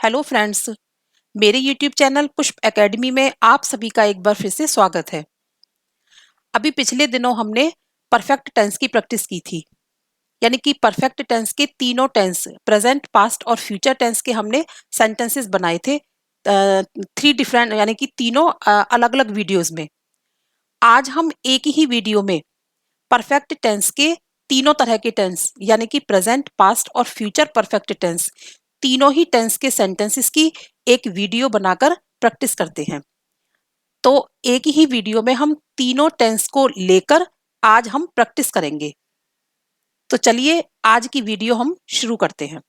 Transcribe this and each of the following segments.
Hello friends, मेरे YouTube channel पुष्प academy में आप सभी का एक बार फिर से स्वागत है। अभी पिछले दिनों हमने परफेक्ट टेंस की प्रैक्टिस की थी, यानी कि परफेक्ट टेंस के तीनों टेंस प्रेजेंट, पास्ट और फ्यूचर टेंस के हमने सेंटेंसेस बनाए थे थ्री डिफरेंट, यानी कि तीनों अलग अलग वीडियोस में। आज हम एक ही वीडियो में परफेक्ट टेंस के तीनों तरह के टेंस, यानी कि प्रेजेंट, पास्ट और फ्यूचर परफेक्ट टेंस, तीनों ही टेंस के सेंटेंसेस की एक वीडियो बनाकर प्रैक्टिस करते हैं। तो एक ही वीडियो में हम तीनों टेंस को लेकर आज हम प्रैक्टिस करेंगे। तो चलिए आज की वीडियो हम शुरू करते हैं।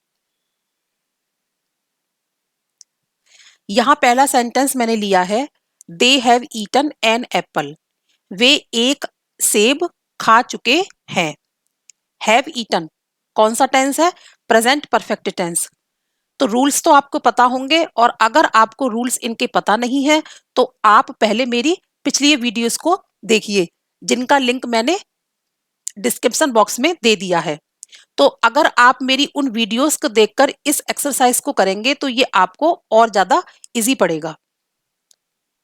यहाँ पहला सेंटेंस मैंने लिया है, they have eaten an apple. वे एक सेब खा चुके हैं। हैव ईटन कौन सा टेंस है? Present perfect tense. तो रूल्स तो आपको पता होंगे, और अगर आपको रूल्स इनके पता नहीं है तो आप पहले मेरी पिछली वीडियोस को देखिए, जिनका लिंक मैंने डिस्क्रिप्शन बॉक्स में दे दिया है। तो अगर आप मेरी उन वीडियोस को देखकर इस एक्सरसाइज को करेंगे तो ये आपको और ज्यादा इजी पड़ेगा।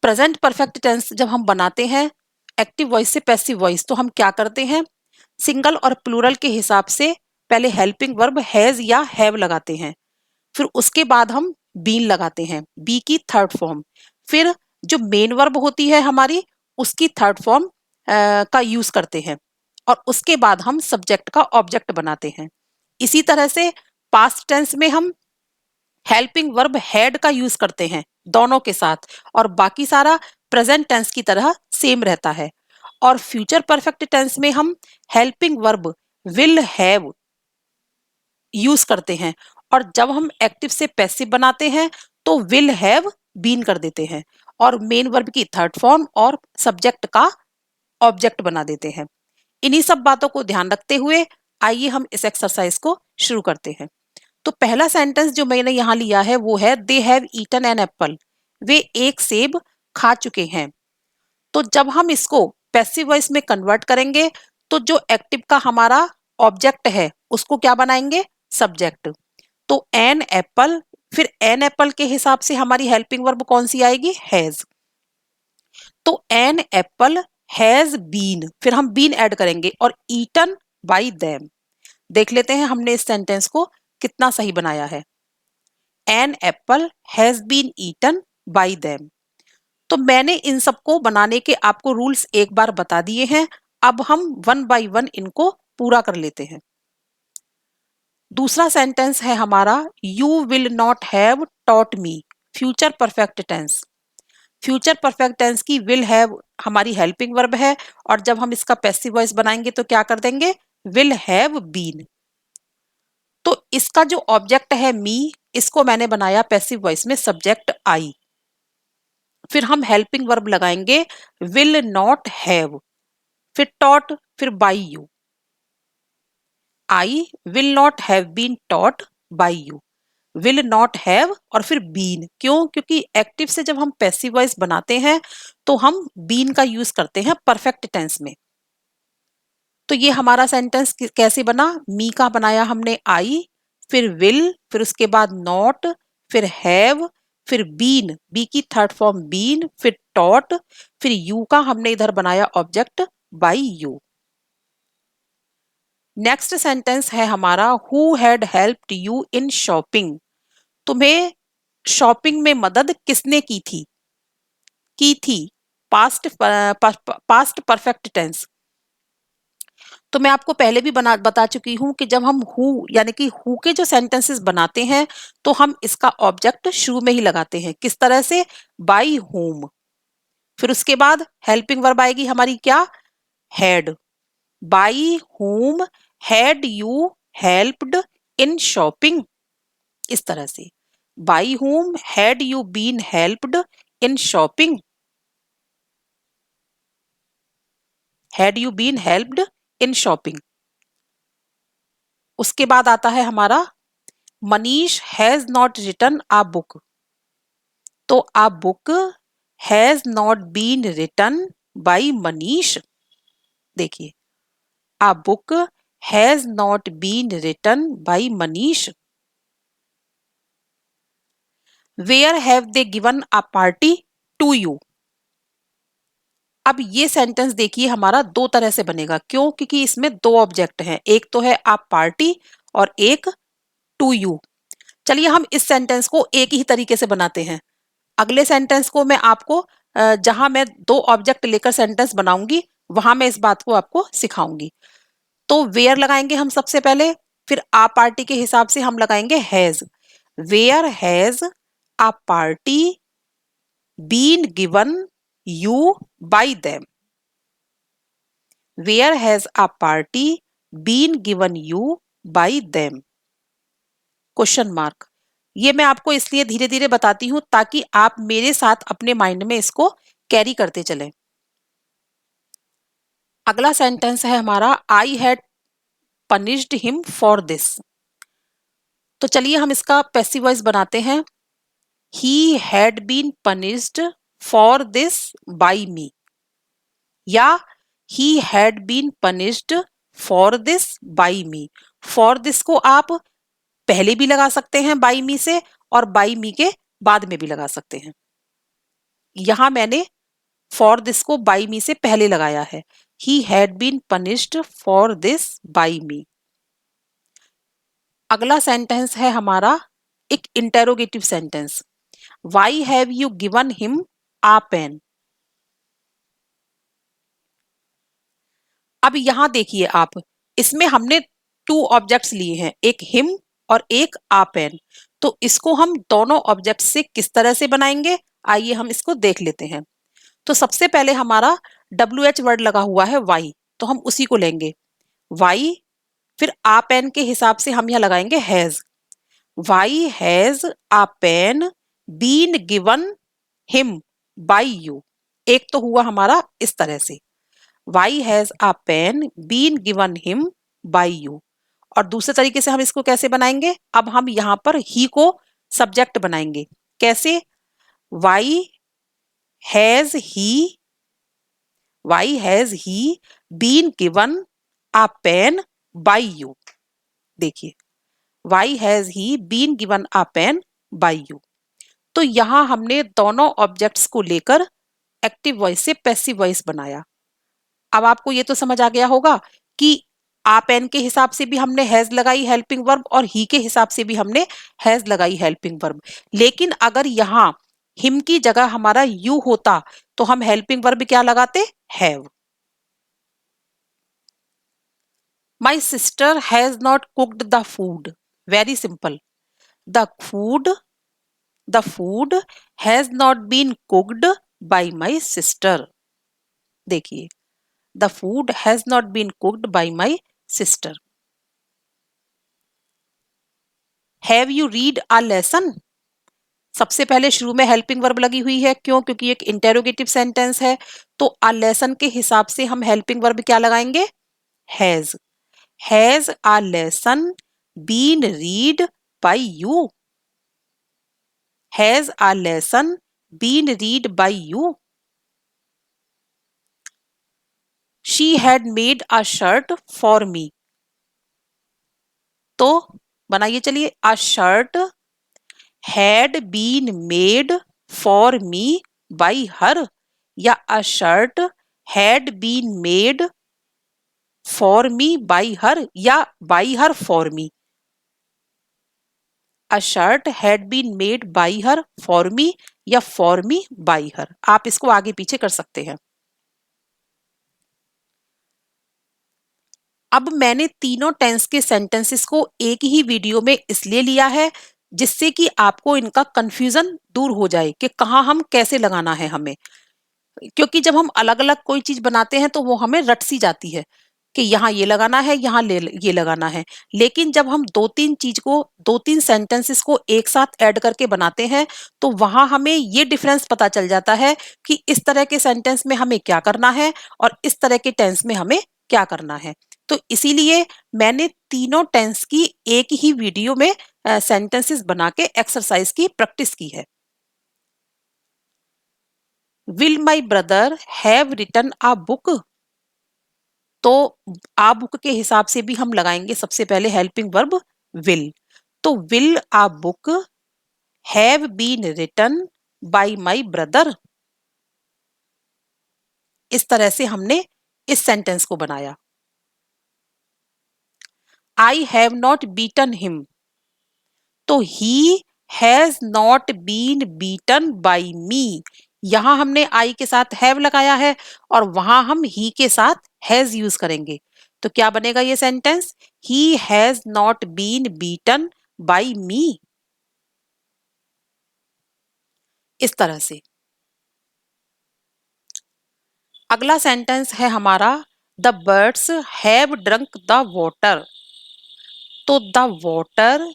प्रेजेंट परफेक्ट टेंस जब हम बनाते हैं एक्टिव वॉइस से पैसिव वॉइस, तो हम क्या करते हैं, सिंगल और प्लूरल के हिसाब से पहले हेल्पिंग वर्ब हैज या हैव लगाते हैं, फिर उसके बाद हम बीन लगाते हैं, बी की थर्ड फॉर्म। फिर जो मेन वर्ब होती है हमारी, उसकी थर्ड फॉर्म का यूज करते हैं, और उसके बाद हम सब्जेक्ट का ऑब्जेक्ट बनाते हैं। इसी तरह से पास्ट टेंस में हम हेल्पिंग वर्ब हैड का यूज करते हैं दोनों के साथ, और बाकी सारा प्रेजेंट टेंस की तरह सेम रहता है। और फ्यूचर परफेक्ट टेंस में हम helping verb will have use करते हैं, और जब हम एक्टिव से पैसिव बनाते हैं तो विल हैव बीन कर देते हैं, और मेन वर्ब की थर्ड फॉर्म और सब्जेक्ट का ऑब्जेक्ट बना देते हैं। इन्हीं सब बातों को ध्यान रखते हुए आइए हम इस एक्सरसाइज को शुरू करते हैं। तो पहला सेंटेंस जो मैंने यहाँ लिया है वो है, they have eaten an apple. वे एक सेब खा चुके हैं। तो जब हम इसको पैसिव वॉइस में कन्वर्ट करेंगे तो जो एक्टिव का हमारा ऑब्जेक्ट है उसको क्या बनाएंगे, सब्जेक्ट। तो एन एप्पल, फिर एन एप्पल के हिसाब से हमारी हेल्पिंग वर्ब कौन सी आएगी, हैज। तो एन एप्पल हैज बीन, फिर हम बीन ऐड करेंगे, और ईटन बाय देम। देख लेते हैं हमने इस सेंटेंस को कितना सही बनाया है। An apple has been eaten by them. तो मैंने इन सबको बनाने के आपको रूल्स एक बार बता दिए हैं। अब हम वन बाय वन इनको पूरा कर लेते हैं। दूसरा सेंटेंस है हमारा, you will not have taught me. Future perfect tense. Future perfect tense की विल हैव हमारी हेल्पिंग वर्ब है, और जब हम इसका पैसिव वॉइस बनाएंगे तो क्या कर देंगे, विल हैव बीन। तो इसका जो ऑब्जेक्ट है मी, इसको मैंने बनाया पैसिव वॉइस में सब्जेक्ट आई। फिर हम हेल्पिंग वर्ब लगाएंगे विल नॉट हैव, फिर टॉट, फिर by you. I will not have been taught by you. Will not have और फिर बीन, क्यों? क्योंकि एक्टिव से जब हम पैसिव वॉइस बनाते हैं तो हम बीन का यूज करते हैं परफेक्ट टेंस में। तो ये हमारा सेंटेंस कैसे बना, मी का बनाया हमने आई, फिर विल, फिर उसके बाद नॉट, फिर हैव, फिर बीन, बी की थर्ड फॉर्म बीन, फिर टॉट, फिर यू का हमने इधर बनाया object by you. Next sentence है हमारा, who had helped you in shopping. तुम्हें शॉपिंग में मदद किसने की थी? की थी, पास्ट पास्ट परफेक्ट टेंस। तो मैं आपको पहले भी बता चुकी हूँ कि जब हम हु यानी कि हु के जो सेंटेंसेस बनाते हैं तो हम इसका ऑब्जेक्ट शुरू में ही लगाते हैं। किस तरह से? By whom. फिर उसके बाद हेल्पिंग वर्ब आएगी हमारी क्या, had. By whom had you helped in shopping. इस तरह से, by whom had you been helped in shopping. Had you been helped in shopping. उसके बाद आता है हमारा, Manish has not written a book. तो a book has not been written by Manish. देखिए, a book has not been written by Manish. Where have they given a party to you. अब ये sentence देखिए हमारा दो तरह से बनेगा, क्यों? क्योंकि इसमें दो ऑब्जेक्ट हैं, एक तो है अ पार्टी और एक टू यू। चलिए हम इस सेंटेंस को एक ही तरीके से बनाते हैं। अगले सेंटेंस को मैं आपको जहां मैं दो ऑब्जेक्ट लेकर सेंटेंस बनाऊंगी वहां मैं इस बात को आपको सिखाऊंगी। तो वेयर लगाएंगे हम सबसे पहले, फिर आ पार्टी के हिसाब से हम लगाएंगे has. Where has a party been given you by them. Where has a party been given you by them? Question mark. ये मैं आपको इसलिए धीरे धीरे बताती हूं ताकि आप मेरे साथ अपने माइंड में इसको कैरी करते चलें। अगला सेंटेंस है हमारा I had punished him for this. तो चलिए हम इसका पैसिव वॉइस बनाते हैं। He had been punished for this by me, या he had been punished for this by me. For this को आप पहले भी लगा सकते हैं बाय मी से, और बाय मी के बाद में भी लगा सकते हैं। यहां मैंने फॉर दिस को बाय मी से पहले लगाया है। He had been punished for this by me. अगला सेंटेंस है हमारा एक interrogative sentence. Why have you given him a pen? अब यहां देखिए आप, इसमें हमने टू ऑब्जेक्ट्स लिए हैं, एक हिम और एक आ पेन। तो इसको हम दोनों ऑब्जेक्ट से किस तरह से बनाएंगे, आइए हम इसको देख लेते हैं। तो सबसे पहले हमारा WH वर्ड लगा हुआ है वाई, तो हम उसी को लेंगे वाई। फिर आ पेन के हिसाब से हम यहाँ लगाएंगे has. Why has a pen been given him by you. एक तो हुआ हमारा इस तरह से, why has a pen been given him by you. और दूसरे तरीके से हम इसको कैसे बनाएंगे, अब हम यहाँ पर ही को सब्जेक्ट बनाएंगे। कैसे? Why has he, why has he been given a pen by you. देखिए, why has he been given a pen by you. तो यहां हमने दोनों ऑब्जेक्ट्स को लेकर एक्टिव वॉइस से पैसिव वॉइस बनाया। अब आपको ये तो समझ आ गया होगा कि आ पेन के हिसाब से भी हमने हैज लगाई हेल्पिंग वर्ब, और ही के हिसाब से भी हमने हैज लगाई हेल्पिंग वर्ब। लेकिन अगर यहाँ हिम की जगह हमारा यू होता तो हम हेल्पिंग वर्ब क्या लगाते? Have. My sister has not cooked the food. Very simple. The food, the food has not been cooked by my sister. देखिए, the food has not been cooked by my sister. Have you read a lesson? सबसे पहले शुरू में helping verb लगी हुई है, क्यों? क्योंकि एक इंटेरोगेटिव सेंटेंस है। तो अ लेसन के हिसाब से हम हेल्पिंग वर्ब क्या लगाएंगे? Has. Has a lesson been read by you? Has a lesson been read by you? She had made a shirt for me. तो बनाइए चलिए, a shirt had been made for me by her, या a shirt had been made for me by her, या by her for me. A shirt had been made by her for me, या for me by हर। आप इसको आगे पीछे कर सकते हैं। अब मैंने तीनों टेंस के सेंटेंसेस को एक ही वीडियो में इसलिए लिया है जिससे कि आपको इनका कंफ्यूजन दूर हो जाए कि कहाँ हम कैसे लगाना है हमें। क्योंकि जब हम अलग-अलग कोई चीज़ बनाते हैं तो वो हमें रट सी जाती है कि यहाँ ये लगाना है, यहाँ ले ये लगाना है। लेकिन जब हम 2-3 चीज़ को 2-3 सेंटेंसेस को एक साथ ऐड करके बनाते हैं, तो वहाँ हमें ये डिफरेंस पता चल जाता है कि इस तरह के सेंटेंस में हमें क्या करना है और इस तरह के टेंस में हमें क्या करना है। तो इसीलिए मैंने तीनों टेंस की एक ही वीडियो में सेंटेंसेस बना के एक्सरसाइज की प्रैक्टिस की है। Will my brother have written a book? तो आ बुक के हिसाब से भी हम लगाएंगे सबसे पहले हेल्पिंग वर्ब विल। तो will a book have been written by my brother. इस तरह से हमने इस सेंटेंस को बनाया। I have not beaten him, तो he has not been beaten by me. यहां हमने आई के साथ हैव लगाया है और वहां हम ही के साथ हैज यूज करेंगे। तो क्या बनेगा ये sentence? He has not been beaten by me. इस तरह से। अगला सेंटेंस है हमारा the birds have drunk the water. तो the water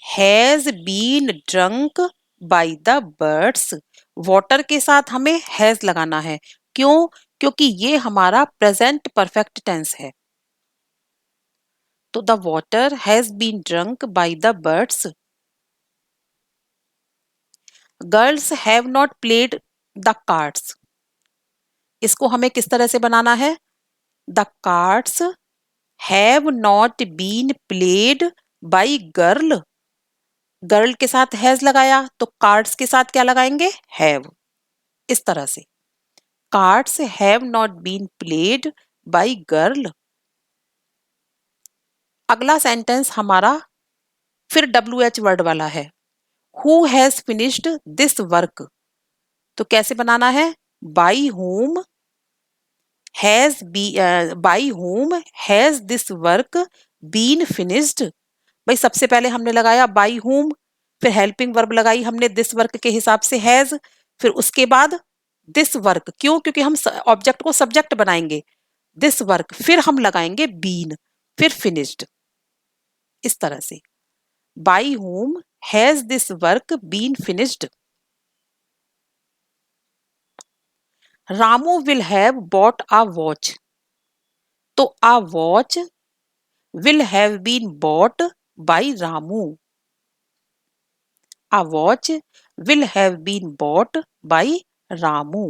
has been drunk by the birds. Water के साथ हमें हैज लगाना है। क्यों? क्योंकि ये हमारा प्रेजेंट परफेक्ट टेंस है। तो the water has been drunk by the birds. Girls have not played the cards. इसको हमें किस तरह से बनाना है? The cards have not been played by girl. Girl के साथ हैज लगाया तो कार्ड्स के साथ क्या लगाएंगे? हैव। इस तरह से cards have not been played by girl. अगला सेंटेंस हमारा फिर WH वर्ड वाला है। Who has finished this work. तो कैसे बनाना है? By home has be by home has this work been finished. भाई सबसे पहले हमने लगाया बाय होम, फिर हेल्पिंग वर्ब लगाई हमने दिस वर्क के हिसाब से हैज, फिर उसके बाद दिस वर्क। क्यों? क्योंकि हम ऑब्जेक्ट को सब्जेक्ट बनाएंगे। दिस वर्क फिर हम लगाएंगे बीन, फिर फिनिश्ड। इस तरह से by home has this work been finished. Ramu will have bought a watch. तो a watch will have been bought by Ramu. A watch will have been bought by Ramu.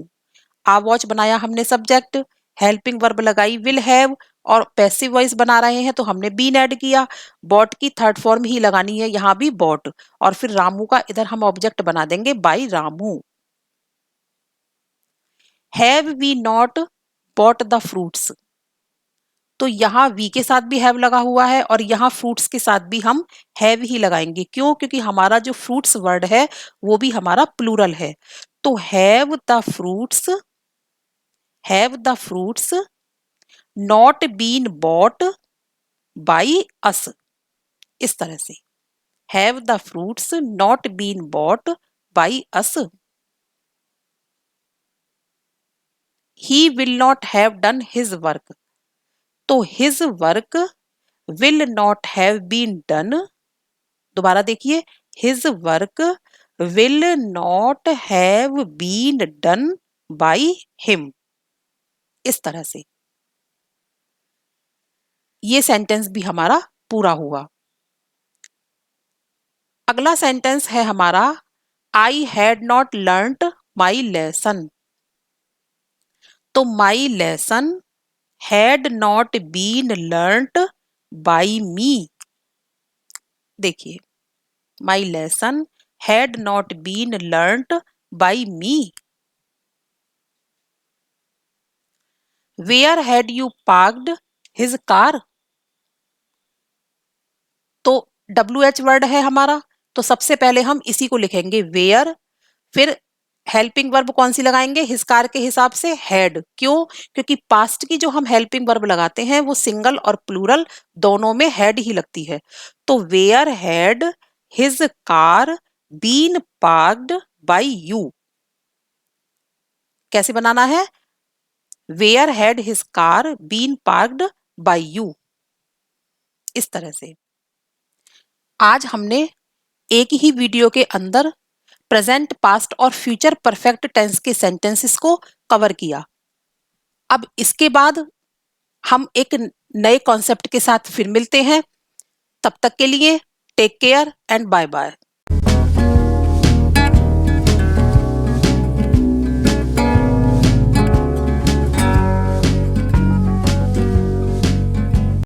A watch बनाया हमने सब्जेक्ट, हेल्पिंग वर्ब लगाई will have और passive voice बना रहे हैं तो हमने बीन ऐड किया। बॉट की थर्ड फॉर्म ही लगानी है, यहाँ भी बॉट, और फिर रामू का इधर हम ऑब्जेक्ट बना देंगे by Ramu. Have we not bought the fruits. तो यहाँ वी के साथ भी हैव लगा हुआ है और यहाँ फ्रूट्स के साथ भी हम हैव ही लगाएंगे। क्यों? क्योंकि हमारा जो फ्रूट्स वर्ड है वो भी हमारा प्लूरल है। तो have the fruits not been bought by us. इस तरह से have the fruits not been bought by us. He will not have done his work. तो his work will not have been done. दोबारा देखिए, his work will not have been done by him. इस तरह से ये sentence भी हमारा पूरा हुआ। अगला सेंटेंस है हमारा I had not learned my lesson. तो my lesson had not been learned by me. देखिए, my lesson had not been learned by me. Where had you parked his car. तो WH वर्ड है हमारा, तो सबसे पहले हम इसी को लिखेंगे वेयर, फिर हेल्पिंग वर्ब कौन सी लगाएंगे? हिज कार के हिसाब से हैड। क्यों? क्योंकि पास्ट की जो हम हेल्पिंग वर्ब लगाते हैं वो सिंगल और प्लूरल दोनों में हैड ही लगती है। तो where had his car been parked by you. कैसे बनाना है? Where had his car been parked by you. इस तरह से आज हमने एक ही वीडियो के अंदर प्रेजेंट, पास्ट और फ्यूचर परफेक्ट टेंस के सेंटेंसेस को कवर किया। अब इसके बाद हम एक नए कॉन्सेप्ट के साथ फिर मिलते हैं। तब तक के लिए take care and bye bye.